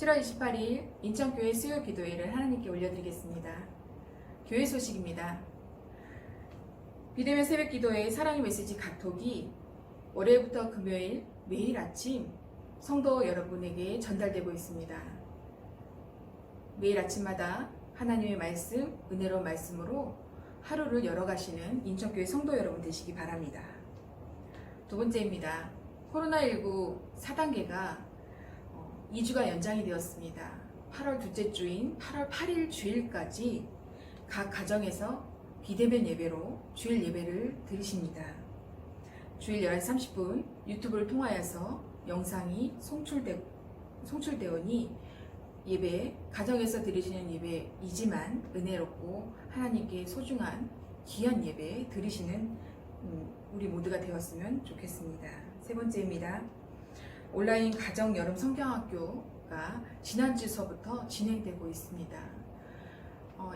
7월 28일 인천교회 수요 기도회를 하나님께 올려드리겠습니다. 교회 소식입니다. 믿음의 새벽 기도회 사랑의 메시지 카톡이 월요일부터 금요일 매일 아침 성도 여러분에게 전달되고 있습니다. 매일 아침마다 하나님의 말씀, 은혜로운 말씀으로 하루를 열어가시는 인천교회 성도 여러분 되시기 바랍니다. 두 번째입니다. 코로나19 4단계가 2주가 연장이 되었습니다. 8월 둘째 주인 8월 8일 주일까지 각 가정에서 비대면 예배로 주일 예배를 드리십니다. 주일 11시 30분 유튜브를 통하여서 영상이 송출되오니 예배, 가정에서 드리시는 예배이지만 은혜롭고 하나님께 소중한 귀한 예배 드리시는 우리 모두가 되었으면 좋겠습니다. 세 번째입니다. 온라인 가정 여름 성경학교가 지난주서부터 진행되고 있습니다.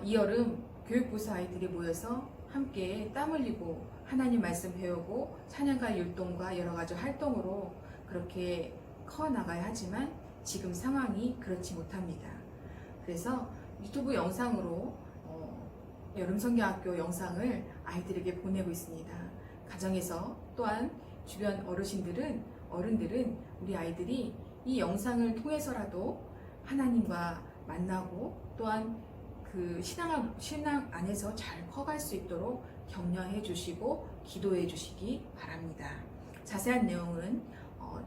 이 여름 교육부서 아이들이 모여서 함께 땀 흘리고 하나님 말씀 배우고 찬양가 율동과 여러 가지 활동으로 그렇게 커나가야 하지만 지금 상황이 그렇지 못합니다. 그래서 유튜브 영상으로 여름 성경학교 영상을 아이들에게 보내고 있습니다. 가정에서 또한 주변 어른들은 우리 아이들이 이 영상을 통해서라도 하나님과 만나고 또한 그 신앙 안에서 잘 커갈 수 있도록 격려해 주시고 기도해 주시기 바랍니다. 자세한 내용은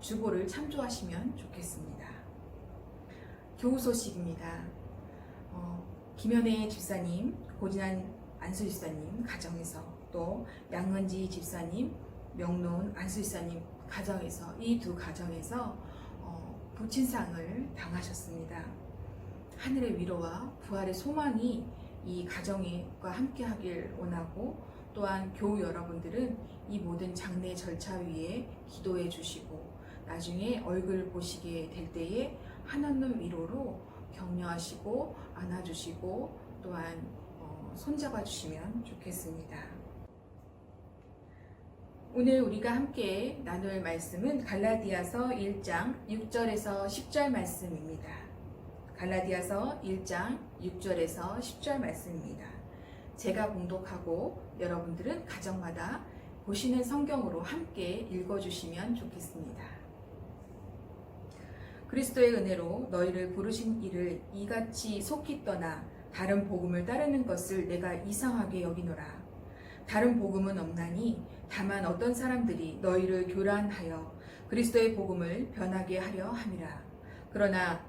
주보를 참조하시면 좋겠습니다. 교우 소식입니다. 김현애 집사님, 고진한 안수 집사님 가정에서 또 양은지 집사님, 명론 안수 집사님 가정에서 이 두 가정에서 부친상을 당하셨습니다. 하늘의 위로와 부활의 소망이 이 가정과 함께 하길 원하고 또한 교우 여러분들은 이 모든 장례 절차 위에 기도해 주시고 나중에 얼굴 보시게 될 때에 한없는 위로로 격려하시고 안아주시고 또한 손잡아 주시면 좋겠습니다. 오늘 우리가 함께 나눌 말씀은 갈라디아서 1장 6절에서 10절 말씀입니다. 갈라디아서 1장 6절에서 10절 말씀입니다. 제가 봉독하고 여러분들은 가정마다 보시는 성경으로 함께 읽어주시면 좋겠습니다. 그리스도의 은혜로 너희를 부르신 이를 이같이 속히 떠나 다른 복음을 따르는 것을 내가 이상하게 여기노라. 다른 복음은 없나니 다만 어떤 사람들이 너희를 교란하여 그리스도의 복음을 변하게 하려 함이라. 그러나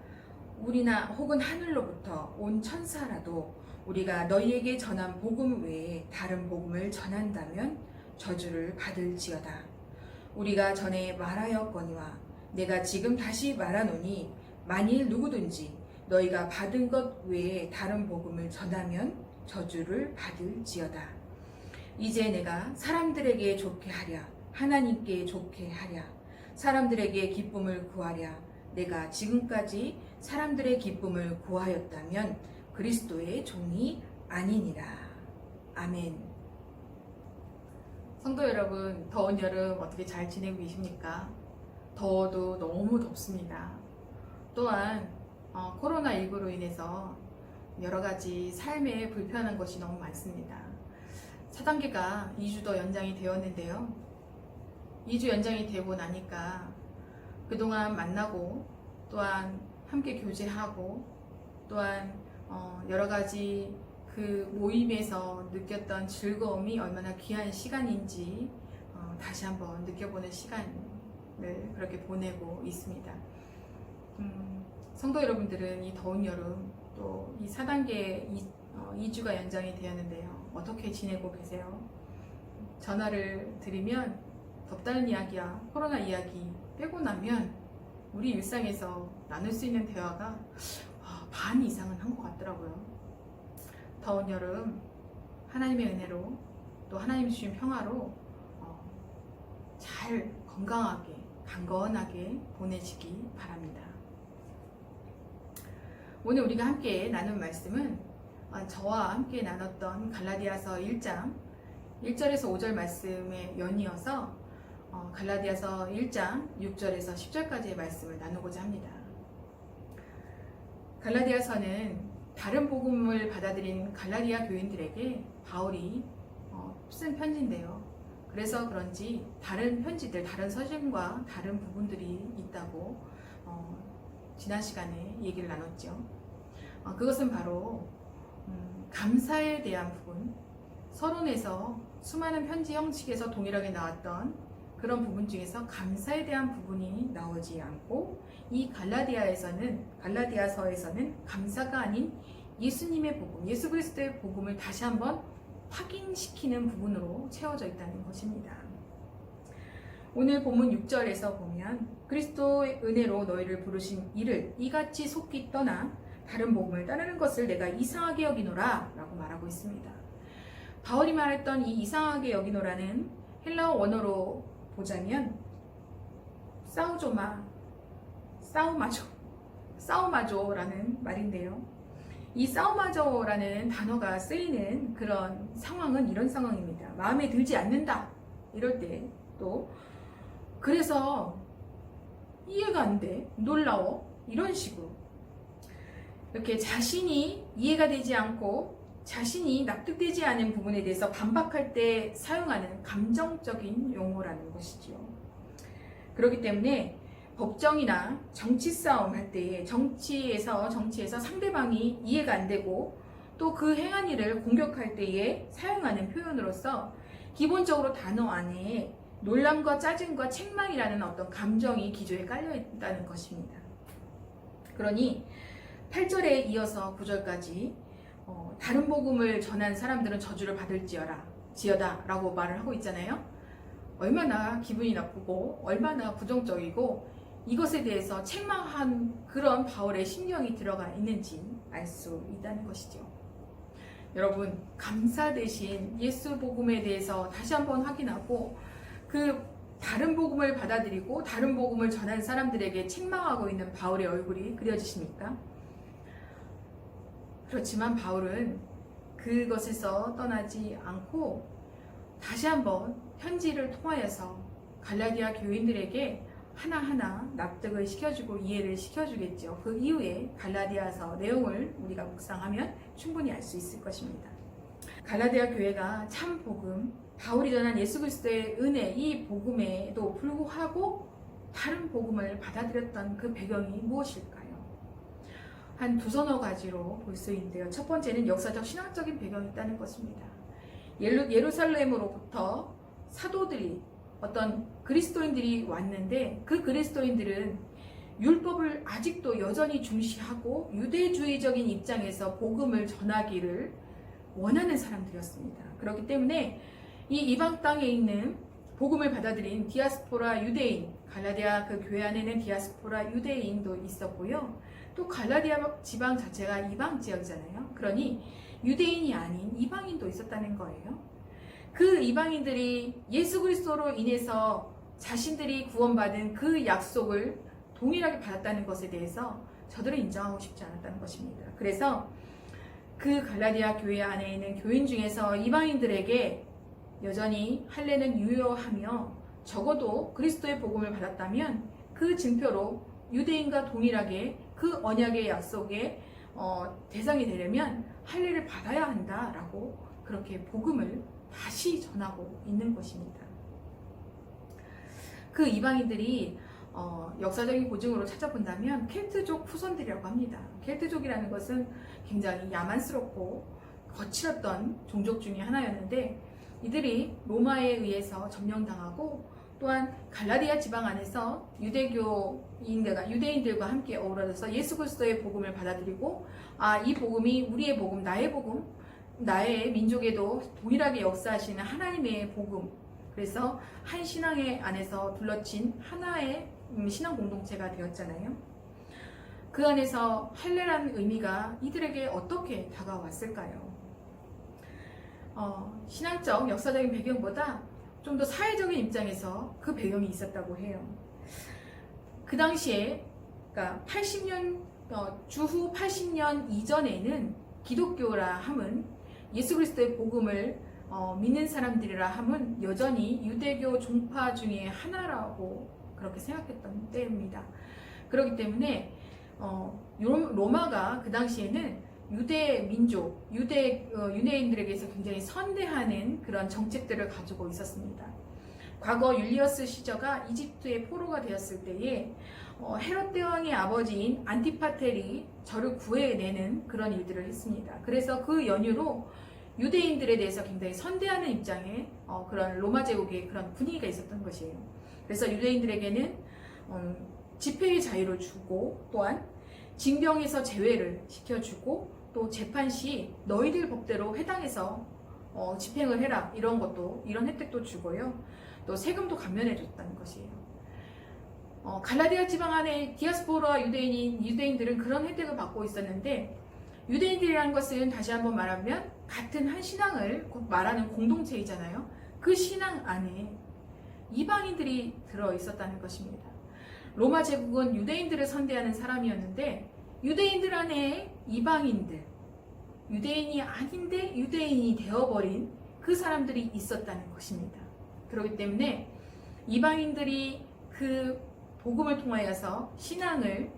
우리나 혹은 하늘로부터 온 천사라도 우리가 너희에게 전한 복음 외에 다른 복음을 전한다면 저주를 받을지어다. 우리가 전에 말하였거니와 내가 지금 다시 말하노니 만일 누구든지 너희가 받은 것 외에 다른 복음을 전하면 저주를 받을지어다. 이제 내가 사람들에게 좋게 하랴 하나님께 좋게 하랴 사람들에게 기쁨을 구하랴 내가 지금까지 사람들의 기쁨을 구하였다면 그리스도의 종이 아니니라. 아멘. 성도 여러분, 더운 여름 어떻게 잘 지내고 계십니까? 더워도 너무 덥습니다. 또한 코로나19로 인해서 여러 가지 삶에 불편한 것이 너무 많습니다. 4단계가 2주 더 연장이 되었는데요. 2주 연장이 되고 나니까 그동안 만나고 또한 함께 교제하고 또한 여러 가지 그 모임에서 느꼈던 즐거움이 얼마나 귀한 시간인지 다시 한번 느껴보는 시간을 그렇게 보내고 있습니다. 성도 여러분들은 이 더운 여름 또 이 4단계 2주가 연장이 되었는데요. 어떻게 지내고 계세요? 전화를 드리면 덥다는 이야기야 코로나 이야기 빼고 나면 우리 일상에서 나눌 수 있는 대화가 반 이상은 한 것 같더라고요. 더운 여름 하나님의 은혜로 또 하나님이 주신 평화로 잘 건강하게 강건하게 보내시기 바랍니다. 오늘 우리가 함께 나눈 말씀은 저와 함께 나눴던 갈라디아서 1장 1절에서 5절 말씀에 연이어서 갈라디아서 1장 6절에서 10절까지의 말씀을 나누고자 합니다. 갈라디아서는 다른 복음을 받아들인 갈라디아 교인들에게 바울이 쓴 편지인데요. 그래서 그런지 다른 편지들, 다른 서신과 다른 부분들이 있다고 지난 시간에 얘기를 나눴죠. 그것은 바로 감사에 대한 부분, 서론에서 수많은 편지 형식에서 동일하게 나왔던 그런 부분 중에서 감사에 대한 부분이 나오지 않고, 이 갈라디아서에서는 감사가 아닌 예수님의 복음, 예수 그리스도의 복음을 다시 한번 확인시키는 부분으로 채워져 있다는 것입니다. 오늘 본문 6절에서 보면 그리스도의 은혜로 너희를 부르신 이를 이같이 속히 떠나 다른 복음을 따르는 것을 내가 이상하게 여기노라 라고 말하고 있습니다. 바울이 말했던 이 이상하게 여기노라는 헬라어 원어로 보자면 싸우마조라는 말인데요. 이 싸우마조라는 단어가 쓰이는 그런 상황은 이런 상황입니다. 마음에 들지 않는다 이럴 때, 또 그래서 이해가 안 돼, 놀라워, 이런 식으로 이렇게 자신이 이해가 되지 않고 자신이 납득되지 않은 부분에 대해서 반박할 때 사용하는 감정적인 용어라는 것이지요. 그렇기 때문에 법정이나 정치 싸움 할 때에 정치에서 상대방이 이해가 안 되고 또 그 행한 일을 공격할 때에 사용하는 표현으로서 기본적으로 단어 안에 놀람과 짜증과 책망이라는 어떤 감정이 기조에 깔려 있다는 것입니다. 그러니 8절에 이어서 9절까지 다른 복음을 전한 사람들은 저주를 받을지어다 라고 말을 하고 있잖아요. 얼마나 기분이 나쁘고 얼마나 부정적이고 이것에 대해서 책망한 그런 바울의 심령이 들어가 있는지 알 수 있다는 것이죠. 여러분, 감사 대신 예수 복음에 대해서 다시 한번 확인하고 그 다른 복음을 받아들이고 다른 복음을 전한 사람들에게 책망하고 있는 바울의 얼굴이 그려지십니까? 그렇지만 바울은 그것에서 떠나지 않고 다시 한번 편지를 통하여서 갈라디아 교인들에게 하나하나 납득을 시켜주고 이해를 시켜주겠죠. 그 이후에 갈라디아서 내용을 우리가 묵상하면 충분히 알 수 있을 것입니다. 갈라디아 교회가 참 복음, 바울이 전한 예수 그리스도의 은혜, 이 복음에도 불구하고 다른 복음을 받아들였던 그 배경이 무엇일까요? 한 두서너 가지로 볼 수 있는데요. 첫 번째는 역사적 신학적인 배경이 있다는 것입니다. 예루살렘으로부터 사도들이, 어떤 그리스도인들이 왔는데 그 그리스도인들은 율법을 아직도 여전히 중시하고 유대주의적인 입장에서 복음을 전하기를 원하는 사람들이었습니다. 그렇기 때문에 이 이방 땅에 있는 복음을 받아들인 디아스포라 유대인, 갈라디아 그 교회 안에는 디아스포라 유대인도 있었고요. 또 갈라디아 지방 자체가 이방 지역이잖아요. 그러니 유대인이 아닌 이방인도 있었다는 거예요. 그 이방인들이 예수 그리스도로 인해서 자신들이 구원받은 그 약속을 동일하게 받았다는 것에 대해서 저들은 인정하고 싶지 않았다는 것입니다. 그래서 그 갈라디아 교회 안에 있는 교인 중에서 이방인들에게 여전히 할례는 유효하며 적어도 그리스도의 복음을 받았다면 그 증표로 유대인과 동일하게 그 언약의 약속의 대상이 되려면 할례를 받아야 한다라고 그렇게 복음을 다시 전하고 있는 것입니다. 그 이방인들이 역사적인 고증으로 찾아본다면 켈트족 후손들이라고 합니다. 켈트족이라는 것은 굉장히 야만스럽고 거칠었던 종족 중에 하나였는데 이들이 로마에 의해서 점령당하고 또한 갈라디아 지방 안에서 유대인들과 함께 어우러져서 예수 그리스도의 복음을 받아들이고 이 복음이 우리의 복음, 나의 복음, 나의 민족에도 동일하게 역사하시는 하나님의 복음, 그래서 한 신앙의 안에서 둘러친 하나의 신앙 공동체가 되었잖아요. 그 안에서 할례라는 의미가 이들에게 어떻게 다가왔을까요? 신앙적, 역사적인 배경보다 좀 더 사회적인 입장에서 그 배경이 있었다고 해요. 그 당시에, 그러니까 주후 80년 이전에는 기독교라 함은 예수 그리스도의 복음을 믿는 사람들이라 함은 여전히 유대교 종파 중에 하나라고 그렇게 생각했던 때입니다. 그렇기 때문에 로마가 그 당시에는 유대 민족, 유대인들에게서 굉장히 선대하는 그런 정책들을 가지고 있었습니다. 과거 율리어스 시저가 이집트의 포로가 되었을 때에 헤롯 대왕의 아버지인 안티파텔이 저를 구해내는 그런 일들을 했습니다. 그래서 그 연유로 유대인들에 대해서 굉장히 선대하는 입장의 그런 로마 제국의 그런 분위기가 있었던 것이에요. 그래서 유대인들에게는 집회의 자유를 주고 또한 징병에서 제외를 시켜주고 또 재판 시 너희들 법대로 회당에서 집행을 해라 이런 혜택도 주고요. 또 세금도 감면해 줬다는 것이에요. 갈라디아 지방 안에 디아스포라 유대인들은 그런 혜택을 받고 있었는데 유대인들이라는 것은 다시 한번 말하면 같은 한 신앙을 곧 말하는 공동체이잖아요. 그 신앙 안에 이방인들이 들어 있었다는 것입니다. 로마 제국은 유대인들을 선대하는 사람이었는데 유대인들 안에 이방인들, 유대인이 아닌데 유대인이 되어버린 그 사람들이 있었다는 것입니다. 그렇기 때문에 이방인들이 그 복음을 통하여서 신앙을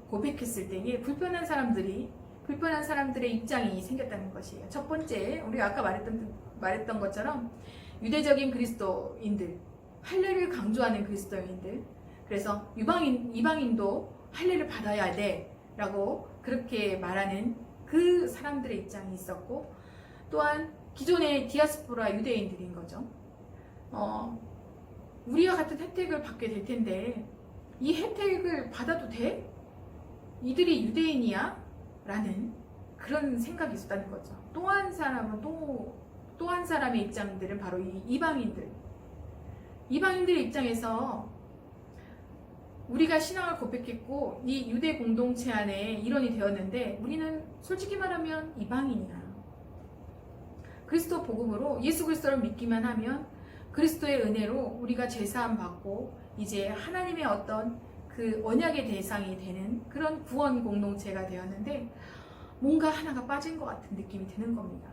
고백했을 때에 불편한 사람들의 입장이 생겼다는 것이에요. 첫 번째, 우리가 아까 말했던 것처럼 유대적인 그리스도인들, 할례를 강조하는 그리스도인들, 그래서 이방인도 할례를 받아야 돼 라고 그렇게 말하는 그 사람들의 입장이 있었고, 또한 기존의 디아스포라 유대인들인 거죠. 우리와 같은 혜택을 받게 될 텐데 이 혜택을 받아도 돼? 이들이 유대인이야? 라는 그런 생각이 있었다는 거죠. 또 한 사람의 입장들은 바로 이 이방인들의 입장에서 우리가 신앙을 고백했고 이 유대 공동체 안에 일원이 되었는데 우리는 솔직히 말하면 이방인이야. 그리스도 복음으로 예수 그리스도를 믿기만 하면 그리스도의 은혜로 우리가 제사함 받고 이제 하나님의 어떤 그 언약의 대상이 되는 그런 구원 공동체가 되었는데 뭔가 하나가 빠진 것 같은 느낌이 드는 겁니다.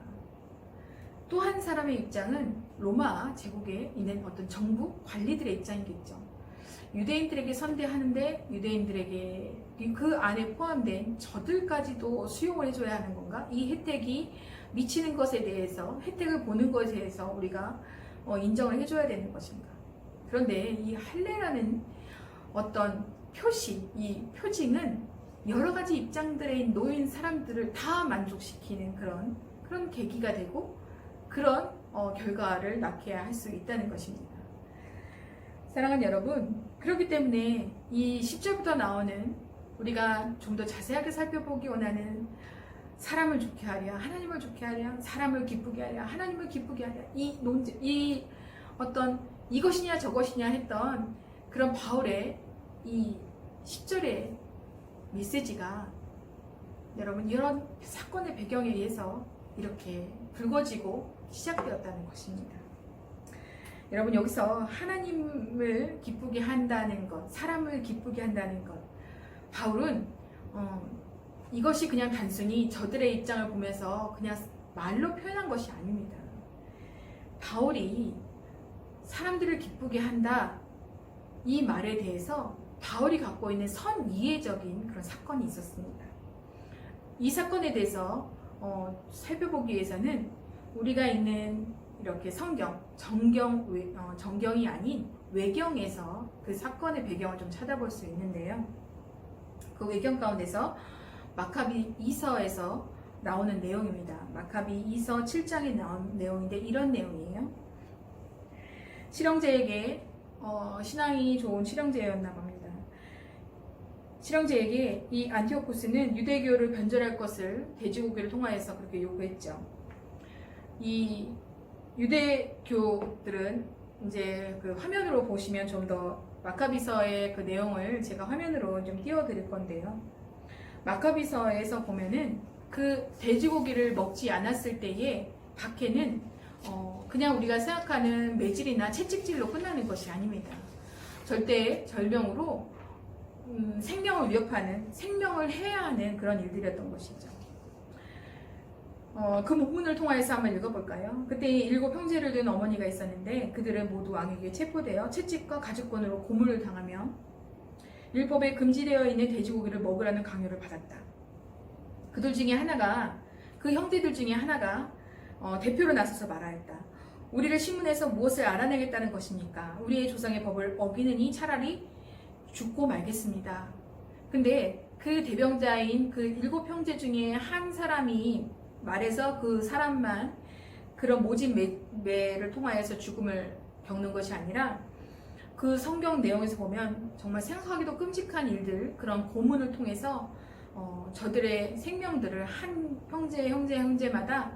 또 한 사람의 입장은 로마 제국에 있는 어떤 정부 관리들의 입장이겠죠. 유대인들에게 선대하는데 유대인들에게 그 안에 포함된 저들까지도 수용을 해줘야 하는 건가? 이 혜택이 미치는 것에 대해서, 혜택을 보는 것에 대해서 우리가 인정을 해줘야 되는 것인가? 그런데 이 할례라는 어떤 표시, 이 표징은 여러 가지 입장들에 놓인 사람들을 다 만족시키는 그런 계기가 되고 그런 결과를 낳게 할 수 있다는 것입니다. 사랑하는 여러분, 그렇기 때문에 이 10절부터 나오는 우리가 좀 더 자세하게 살펴보기 원하는 사람을 좋게 하랴, 하나님을 좋게 하랴, 사람을 기쁘게 하랴, 하나님을 기쁘게 하랴, 이 어떤 이것이냐 저것이냐 했던 그런 바울의 이 10절의 메시지가 여러분 이런 사건의 배경에 의해서 이렇게 불거지고 시작되었다는 것입니다. 여러분 여기서 하나님을 기쁘게 한다는 것, 사람을 기쁘게 한다는 것, 바울은 이것이 그냥 단순히 저들의 입장을 보면서 그냥 말로 표현한 것이 아닙니다. 바울이 사람들을 기쁘게 한다 이 말에 대해서 바울이 갖고 있는 선이해적인 그런 사건이 있었습니다. 이 사건에 대해서 살펴보기 위해서는 우리가 있는 이렇게 성경, 정경이 아닌 외경에서 그 사건의 배경을 좀 찾아볼 수 있는데요. 그 외경 가운데서 마카비 2서에서 나오는 내용입니다. 마카비 2서 7장에 나온 내용인데 이런 내용이에요. 실형제에게 신앙이 좋은 실형제였나 봅니다. 실형제에게 이 안티오쿠스는 유대교를 변절할 것을 돼지고기를 통하여서 그렇게 요구했죠. 이 유대교들은 이제 그 화면으로 보시면 좀 더 마카비서의 그 내용을 제가 화면으로 좀 띄워드릴 건데요. 마카비서에서 보면은 그 돼지고기를 먹지 않았을 때에 박해는 그냥 우리가 생각하는 매질이나 채찍질로 끝나는 것이 아닙니다. 절대 절명으로 생명을 위협하는, 생명을 해야 하는 그런 일들이었던 것이죠. 그 본문을 통해서 한번 읽어볼까요? 그때 7 형제를 둔 어머니가 있었는데 그들은 모두 왕에게 체포되어 채찍과 가죽권으로 고문을 당하며 율법에 금지되어 있는 돼지고기를 먹으라는 강요를 받았다. 그들 중에 하나가 그 형제들 중에 하나가 대표로 나서서 말하였다. 우리를 신문해서 무엇을 알아내겠다는 것입니까? 우리의 조상의 법을 어기느니 차라리 죽고 말겠습니다. 근데 그 대병자인 그 7 형제 중에 한 사람이 말해서 그 사람만 그런 모진 매를 통하여서 죽음을 겪는 것이 아니라 그 성경 내용에서 보면 정말 생각하기도 끔찍한 일들, 그런 고문을 통해서 저들의 생명들을 한 형제마다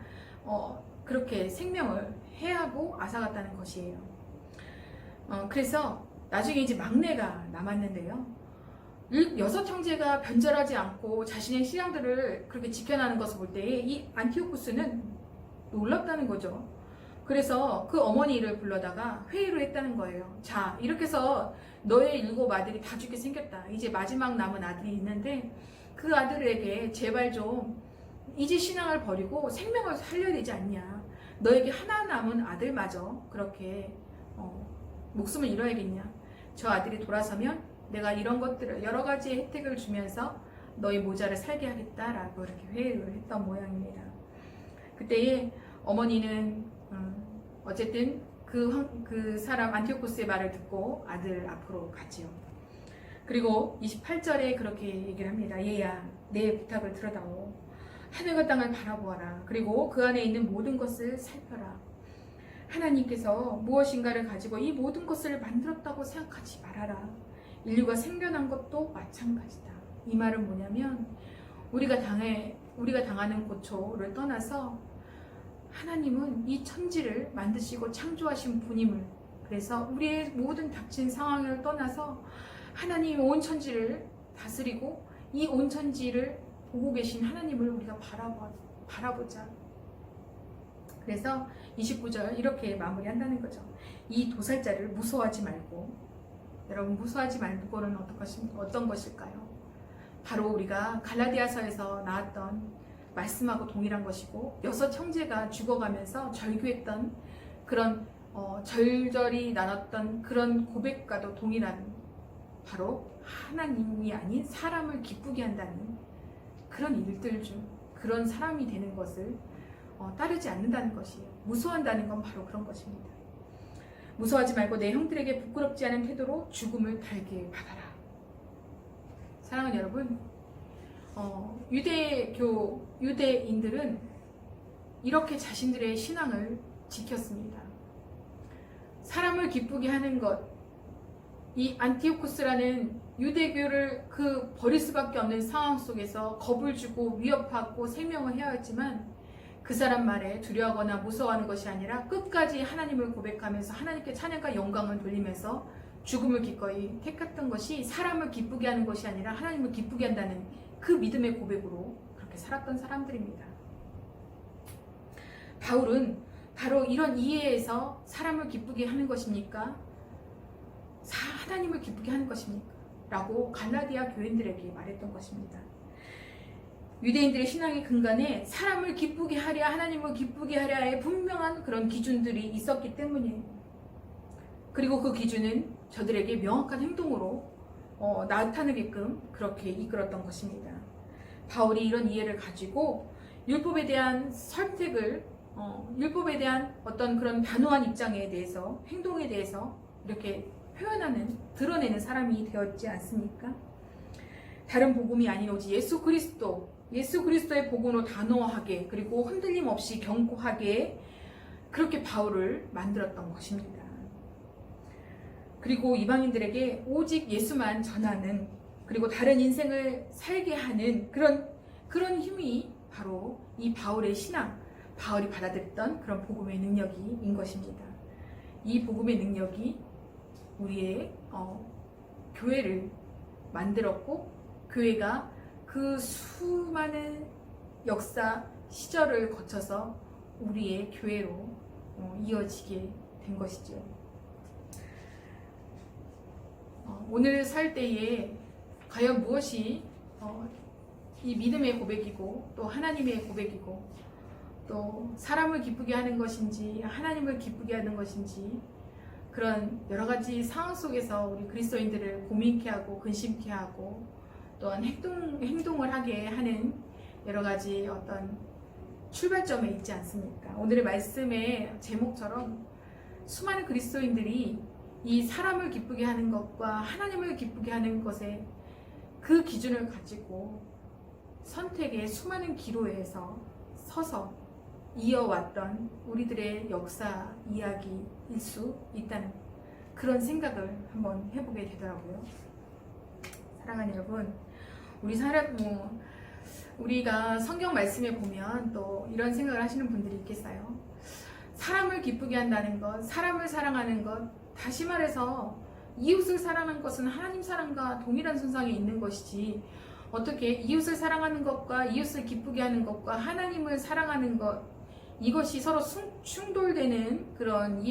그렇게 생명을 해하고 앗아갔다는 것이에요. 그래서 나중에 이제 막내가 남았는데요. 6 형제가 변절하지 않고 자신의 신앙들을 그렇게 지켜나는 것을 볼 때에 이 안티오쿠스는 놀랍다는 거죠. 그래서 그 어머니를 불러다가 회의를 했다는 거예요. 자, 이렇게 해서 너의 7 아들이 다 죽게 생겼다. 이제 마지막 남은 아들이 있는데 그 아들에게 제발 좀 이제 신앙을 버리고 생명을 살려야 되지 않냐. 너에게 하나 남은 아들마저 그렇게 목숨을 잃어야겠냐. 저 아들이 돌아서면 내가 이런 것들을 여러 가지 혜택을 주면서 너의 모자를 살게 하겠다라고 이렇게 회의를 했던 모양입니다. 그때에 어머니는 어쨌든 그 사람 안티오코스의 말을 듣고 아들 앞으로 가지요. 그리고 28절에 그렇게 얘기를 합니다. 얘야, 내 부탁을 들어다오. 하늘과 땅을 바라보아라. 그리고 그 안에 있는 모든 것을 살펴라. 하나님께서 무엇인가를 가지고 이 모든 것을 만들었다고 생각하지 말아라. 인류가 생겨난 것도 마찬가지다. 이 말은 뭐냐면 우리가 당하는 고초를 떠나서 하나님은 이 천지를 만드시고 창조하신 분임을, 그래서 우리의 모든 닥친 상황을 떠나서 하나님이 온 천지를 다스리고 이 온 천지를 보고 계신 하나님을 우리가 바라보자. 그래서 29절 이렇게 마무리한다는 거죠. 이 도살자를 무서워하지 말고, 여러분 무서워하지 말고는 어떤 것일까요? 바로 우리가 갈라디아서에서 나왔던 말씀하고 동일한 것이고 6 형제가 죽어가면서 절규했던 그런 절절히 나눴던 그런 고백과도 동일한, 바로 하나님이 아닌 사람을 기쁘게 한다는 그런 일들 중 그런 사람이 되는 것을 따르지 않는다는 것이에요. 무서워한다는 건 바로 그런 것입니다. 무서워하지 말고 내 형들에게 부끄럽지 않은 태도로 죽음을 달게 받아라. 사랑하는 여러분, 유대인들은 이렇게 자신들의 신앙을 지켰습니다. 사람을 기쁘게 하는 것, 이 안티오쿠스라는 유대교를 버릴 수밖에 없는 상황 속에서 겁을 주고 위협하고 생명을 해야했지만 그 사람 말에 두려워하거나 무서워하는 것이 아니라 끝까지 하나님을 고백하면서 하나님께 찬양과 영광을 돌리면서 죽음을 기꺼이 택했던 것이 사람을 기쁘게 하는 것이 아니라 하나님을 기쁘게 한다는 그 믿음의 고백으로 그렇게 살았던 사람들입니다. 바울은 바로 이런 이해에서 사람을 기쁘게 하는 것입니까? 하나님을 기쁘게 하는 것입니까? 라고 갈라디아 교인들에게 말했던 것입니다. 유대인들의 신앙의 근간에 사람을 기쁘게 하랴, 하나님을 기쁘게 하랴의 분명한 그런 기준들이 있었기 때문이에요. 그리고 그 기준은 저들에게 명확한 행동으로 나타내게끔 그렇게 이끌었던 것입니다. 바울이 이런 이해를 가지고 율법에 대한 선택을, 율법에 대한 어떤 그런 단호한 입장에 대해서, 행동에 대해서 이렇게 드러내는 사람이 되었지 않습니까? 다른 복음이 아닌 오직 예수 그리스도의 복음으로 단호하게, 그리고 흔들림 없이 견고하게 그렇게 바울을 만들었던 것입니다. 그리고 이방인들에게 오직 예수만 전하는, 그리고 다른 인생을 살게 하는 그런 힘이 바로 이 바울의 신앙, 바울이 받아들였던 그런 복음의 능력인 것입니다. 이 복음의 능력이 우리의 교회를 만들었고, 교회가 그 수많은 역사 시절을 거쳐서 우리의 교회로 이어지게 된 것이죠. 오늘 살 때에 과연 무엇이 이 믿음의 고백이고 또 하나님의 고백이고 또 사람을 기쁘게 하는 것인지 하나님을 기쁘게 하는 것인지 그런 여러 가지 상황 속에서 우리 그리스도인들을 고민케 하고 근심케 하고 또한 행동을 하게 하는 여러 가지 어떤 출발점에 있지 않습니까? 오늘의 말씀의 제목처럼 수많은 그리스도인들이 이 사람을 기쁘게 하는 것과 하나님을 기쁘게 하는 것에 그 기준을 가지고 선택의 수많은 기로에서 서서 이어왔던 우리들의 역사 이야기일 수 있다는 그런 생각을 한번 해보게 되더라고요. 사랑하는 여러분, 우리가 성경 말씀에 보면 또 이런 생각을 하시는 분들이 있겠어요. 사람을 기쁘게 한다는 것, 사람을 사랑하는 것, 다시 말해서 이웃을 사랑하는 것은 하나님 사랑과 동일한 선상에 있는 것이지, 어떻게 이웃을 사랑하는 것과 이웃을 기쁘게 하는 것과 하나님을 사랑하는 것, 이것이 서로 충돌되는 그런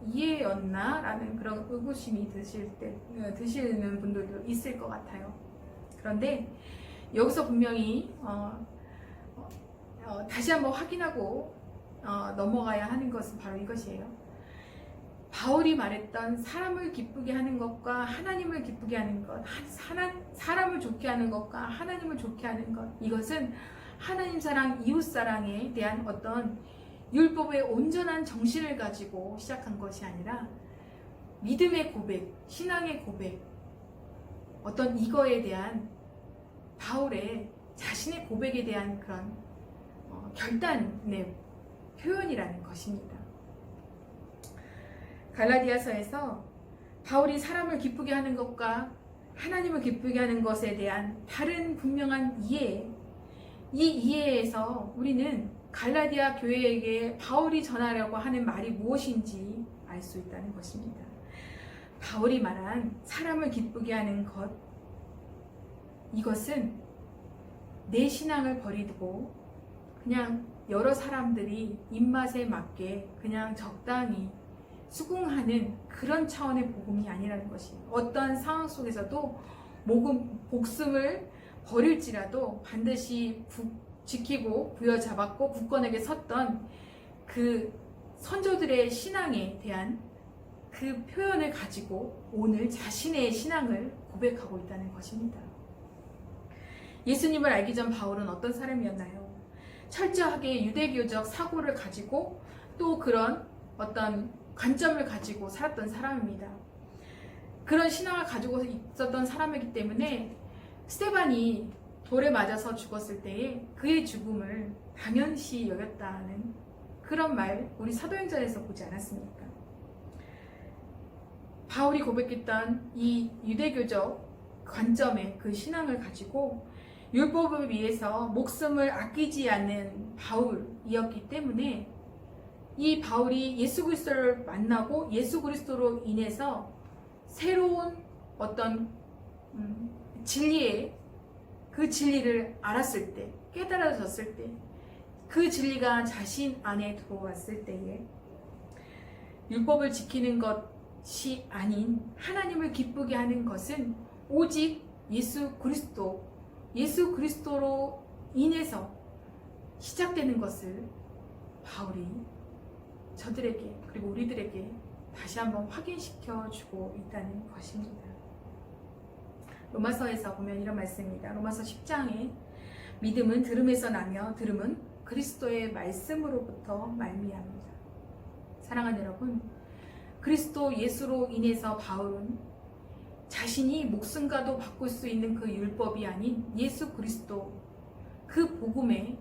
이해였나? 라는 그런 의구심이 드시는 분들도 있을 것 같아요. 그런데 여기서 분명히 다시 한번 확인하고 넘어가야 하는 것은 바로 이것이에요. 바울이 말했던 사람을 기쁘게 하는 것과 하나님을 기쁘게 하는 것, 사람을 좋게 하는 것과 하나님을 좋게 하는 것, 이것은 하나님 사랑, 이웃 사랑에 대한 어떤 율법의 온전한 정신을 가지고 시작한 것이 아니라 믿음의 고백, 신앙의 고백, 어떤 이거에 대한 바울의 자신의 고백에 대한 그런 결단의 표현이라는 것입니다. 갈라디아서에서 바울이 사람을 기쁘게 하는 것과 하나님을 기쁘게 하는 것에 대한 다른 분명한 이해, 이 이해에서 우리는 갈라디아 교회에게 바울이 전하려고 하는 말이 무엇인지 알 수 있다는 것입니다. 바울이 말한 사람을 기쁘게 하는 것, 이것은 내 신앙을 버리고 그냥 여러 사람들이 입맛에 맞게 그냥 적당히 수긍하는 그런 차원의 복음이 아니라는 것이에요. 어떠한 상황 속에서도 목숨을 버릴지라도 반드시 지키고 부여잡았고 굳건하게 섰던 그 선조들의 신앙에 대한 그 표현을 가지고 오늘 자신의 신앙을 고백하고 있다는 것입니다. 예수님을 알기 전 바울은 어떤 사람이었나요? 철저하게 유대교적 사고를 가지고 또 그런 어떤 관점을 가지고 살았던 사람입니다. 그런 신앙을 가지고 있었던 사람이기 때문에 스데반이 돌에 맞아서 죽었을 때에 그의 죽음을 당연시 여겼다는 그런 말 우리 사도행전에서 보지 않았습니까? 바울이 고백했던 이 유대교적 관점의 그 신앙을 가지고 율법을 위해서 목숨을 아끼지 않는 바울이었기 때문에 이 바울이 예수 그리스도를 만나고 예수 그리스도로 인해서 새로운 어떤 진리의 그 진리를 알았을 때, 깨달아졌을 때, 그 진리가 자신 안에 들어왔을 때에 율법을 지키는 것이 아닌 하나님을 기쁘게 하는 것은 오직 예수 그리스도로 인해서 시작되는 것을 바울이 저들에게 그리고 우리들에게 다시 한번 확인시켜 주고 있다는 것입니다. 로마서에서 보면 이런 말씀입니다. 로마서 10장에 믿음은 들음에서 나며 들음은 그리스도의 말씀으로부터 말미암니다. 사랑하는 여러분, 그리스도 예수로 인해서 바울은 자신이 목숨과도 바꿀 수 있는 그 율법이 아닌 예수 그리스도 그 복음에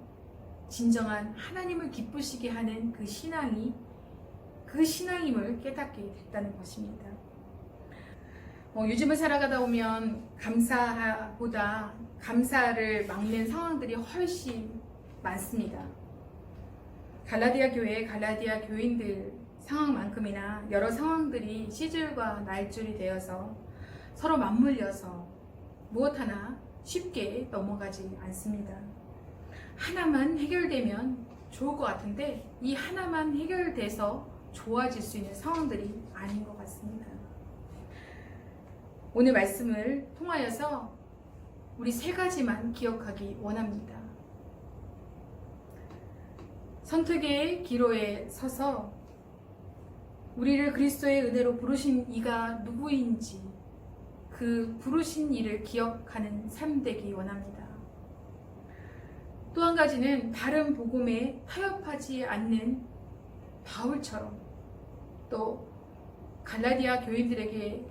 진정한 하나님을 기쁘시게 하는 그 신앙임을 깨닫게 됐다는 것입니다. 요즘을 살아가다 보면 감사보다 감사를 막는 상황들이 훨씬 많습니다. 갈라디아 교인들 상황만큼이나 여러 상황들이 시줄과 날줄이 되어서 서로 맞물려서 무엇 하나 쉽게 넘어가지 않습니다. 하나만 해결되면 좋을 것 같은데 이 하나만 해결돼서 좋아질 수 있는 상황들이 아닌 것 같습니다. 오늘 말씀을 통하여서 우리 세 가지만 기억하기 원합니다. 선택의 기로에 서서 우리를 그리스도의 은혜로 부르신 이가 누구인지 그 부르신 이를 기억하는 삶 되기 원합니다. 또 한 가지는 다른 복음에 타협하지 않는 바울처럼 또 갈라디아 교인들에게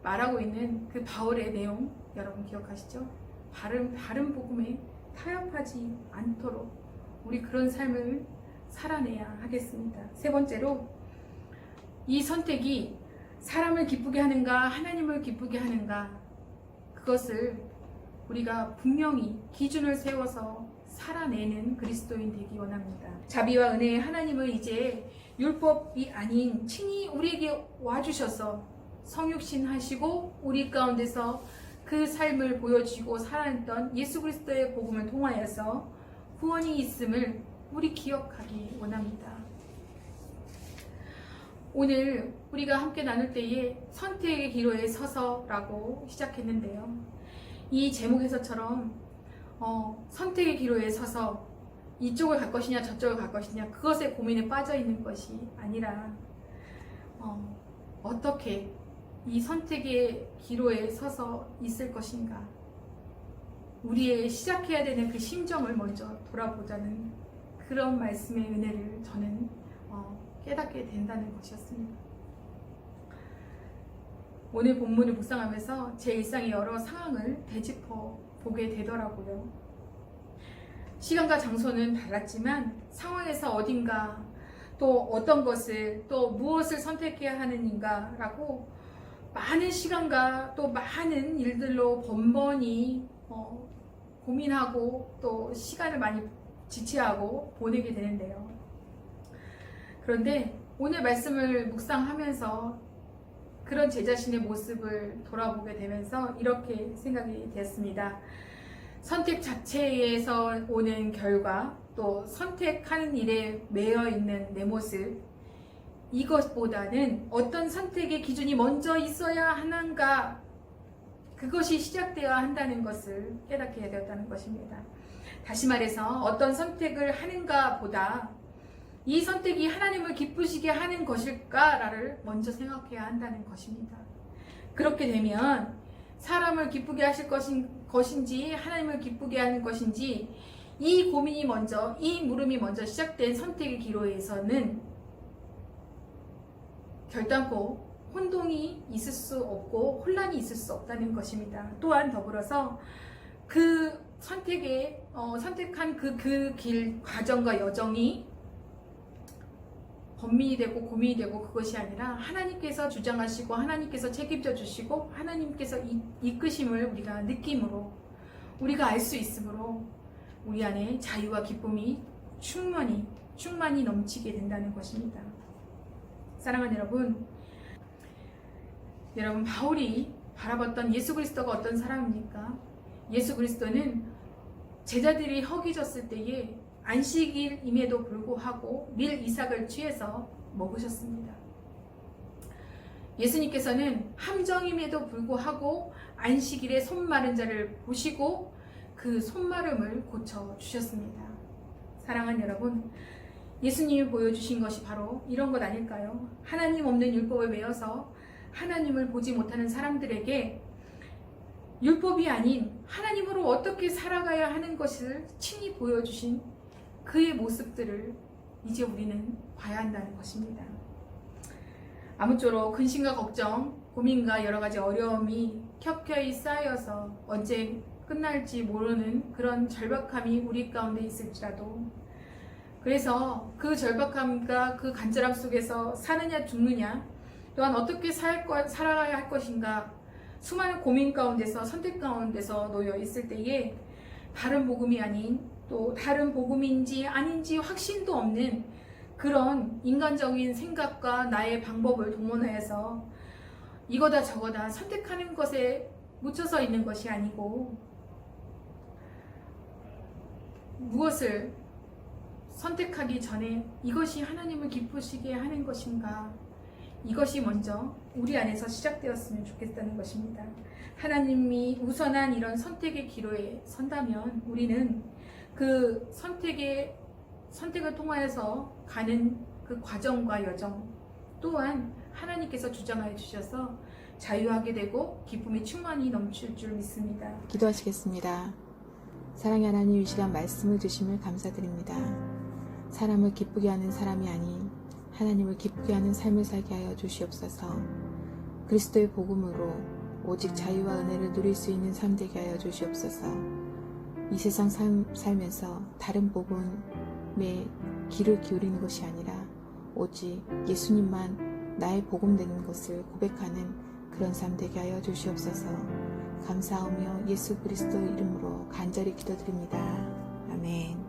말하고 있는 그 바울의 내용 여러분 기억하시죠? 다른 복음에 타협하지 않도록 우리 그런 삶을 살아내야 하겠습니다. 세 번째로 이 선택이 사람을 기쁘게 하는가 하나님을 기쁘게 하는가 그것을 우리가 분명히 기준을 세워서 살아내는 그리스도인 되기 원합니다. 자비와 은혜의 하나님을 이제 율법이 아닌 친히 우리에게 와주셔서 성육신 하시고 우리 가운데서 그 삶을 보여주고 살아냈던 예수 그리스도의 복음을 통하여서 구원이 있음을 우리 기억하기 원합니다. 오늘 우리가 함께 나눌 때에 선택의 기로에 서서라고 시작했는데요. 이 제목에서처럼 선택의 기로에 서서 이쪽을 갈 것이냐 저쪽을 갈 것이냐 그것에 고민에 빠져 있는 것이 아니라 어떻게 이 선택의 기로에 서서 있을 것인가 우리의 시작해야 되는 그 심정을 먼저 돌아보자는 그런 말씀의 은혜를 저는 깨닫게 된다는 것이었습니다. 오늘 본문을 묵상하면서 제 일상의 여러 상황을 되짚어 보게 되더라고요. 시간과 장소는 달랐지만 상황에서 어딘가 또 어떤 것을 또 무엇을 선택해야 하는가라고 많은 시간과 또 많은 일들로 번번이 고민하고 또 시간을 많이 지체하고 보내게 되는데요. 그런데 오늘 말씀을 묵상하면서 그런 제 자신의 모습을 돌아보게 되면서 이렇게 생각이 되었습니다. 선택 자체에서 오는 결과 또 선택하는 일에 매여 있는 내 모습 이것보다는 어떤 선택의 기준이 먼저 있어야 하는가 그것이 시작되어야 한다는 것을 깨닫게 되었다는 것입니다. 다시 말해서 어떤 선택을 하는가 보다 이 선택이 하나님을 기쁘시게 하는 것일까를 먼저 생각해야 한다는 것입니다. 그렇게 되면 사람을 기쁘게 하실 것인지 하나님을 기쁘게 하는 것인지 이 고민이 먼저 이 물음이 먼저 시작된 선택의 기로에서는 결단코 혼동이 있을 수 없고 혼란이 있을 수 없다는 것입니다. 또한 더불어서 그 선택한 그 길 과정과 여정이 번민이 되고 고민이 되고 그것이 아니라 하나님께서 주장하시고 하나님께서 책임져 주시고 하나님께서 이끄심을 우리가 느낌으로 우리가 알 수 있으므로 우리 안에 자유와 기쁨이 충만히 넘치게 된다는 것입니다. 사랑하는 여러분 바울이 바라봤던 예수 그리스도가 어떤 사람입니까? 예수 그리스도는 제자들이 허기졌을 때에 안식일임에도 불구하고 밀 이삭을 취해서 먹으셨습니다. 예수님께서는 함정임에도 불구하고 안식일에 손 마른 자를 보시고 그 손마름을 고쳐주셨습니다. 사랑하는 여러분, 예수님이 보여주신 것이 바로 이런 것 아닐까요? 하나님 없는 율법에 매여서 하나님을 보지 못하는 사람들에게 율법이 아닌 하나님으로 어떻게 살아가야 하는 것을 친히 보여주신 그의 모습들을 이제 우리는 봐야 한다는 것입니다. 아무쪼록 근심과 걱정, 고민과 여러 가지 어려움이 켜켜이 쌓여서 언제 끝날지 모르는 그런 절박함이 우리 가운데 있을지라도 그래서 그 절박함과 그 간절함 속에서 사느냐 죽느냐 또한 어떻게 살아가야 할 것인가 수많은 고민 가운데서 선택 가운데서 놓여 있을 때에 다른 복음이 아닌 또 다른 복음인지 아닌지 확신도 없는 그런 인간적인 생각과 나의 방법을 동원하여서 이거다 저거다 선택하는 것에 묻혀서 있는 것이 아니고 무엇을 선택하기 전에 이것이 하나님을 기쁘시게 하는 것인가 이것이 먼저 우리 안에서 시작되었으면 좋겠다는 것입니다. 하나님이 우선한 이런 선택의 기로에 선다면 우리는 그 선택을 통하여서 가는 그 과정과 여정 또한 하나님께서 주장하여 주셔서 자유하게 되고 기쁨이 충만히 넘칠 줄 믿습니다. 기도하시겠습니다. 사랑의 하나님, 이 시간 말씀을 주심을 감사드립니다. 사람을 기쁘게 하는 사람이 아닌 하나님을 기쁘게 하는 삶을 살게 하여 주시옵소서. 그리스도의 복음으로 오직 자유와 은혜를 누릴 수 있는 삶 되게 하여 주시옵소서. 이 세상 살면서 다른 복음에 귀를 기울이는 것이 아니라 오직 예수님만 나의 복음 되는 것을 고백하는 그런 삶 되게 하여 주시옵소서. 감사하며 예수 그리스도 이름으로 간절히 기도드립니다. 아멘.